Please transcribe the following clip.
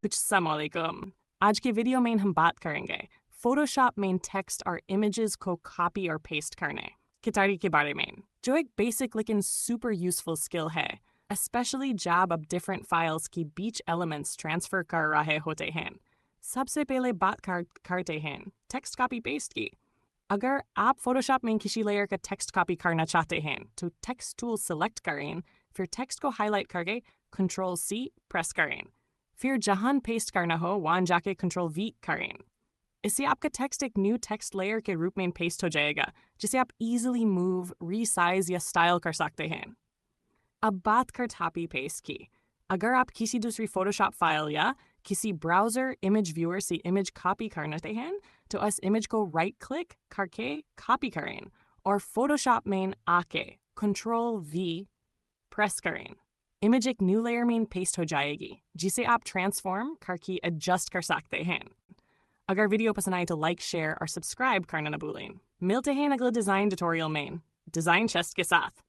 अस्सलामुअलैकुम। आज के वीडियो में हम बात करेंगे फोटोशॉप में टेक्स्ट और इमेजेस को कॉपी और पेस्ट करने के तरीके के बारे में, जो एक बेसिक लेकिन सुपर यूजफुल स्किल है, स्पेशली जब आप डिफरेंट फाइल्स की बीच एलिमेंट्स ट्रांसफर कर रहे होते हैं। सबसे पहले बात करते हैं टेक्स्ट कॉपी पेस्ट की। अगर आप फोटोशॉप में किसी लेयर का टेक्स्ट कॉपी करना चाहते हैं तो टेक्स्ट टूल सेलेक्ट करें, फिर टेक्स्ट को हाईलाइट करके Ctrl+C प्रेस करें, फिर जहां पेस्ट करना हो वहां जाके Ctrl+V करें। इससे आपका टेक्स्ट एक न्यू टेक्स्ट लेयर के रूप में पेस्ट हो जाएगा, जिसे आप इजीली मूव, रीसाइज या स्टाइल कर सकते हैं। अब बात कर कॉपी पेस्ट की। अगर आप किसी दूसरी फोटोशॉप फाइल या किसी ब्राउज़र इमेज व्यूअर से इमेज कॉपी करना चाहते हैं तो उस इमेज को राइट क्लिक करके कॉपी करें और फोटोशॉप में आके Ctrl+V प्रेस करें। इमेज एक न्यू लेयर में पेस्ट हो जाएगी, जिसे आप ट्रांसफॉर्म करके एडजस्ट कर सकते हैं। अगर वीडियो पसंद आए तो लाइक, शेयर और सब्सक्राइब करना न भूलें। मिलते हैं अगले डिज़ाइन ट्यूटोरियल में डिज़ाइन चेस्ट के साथ।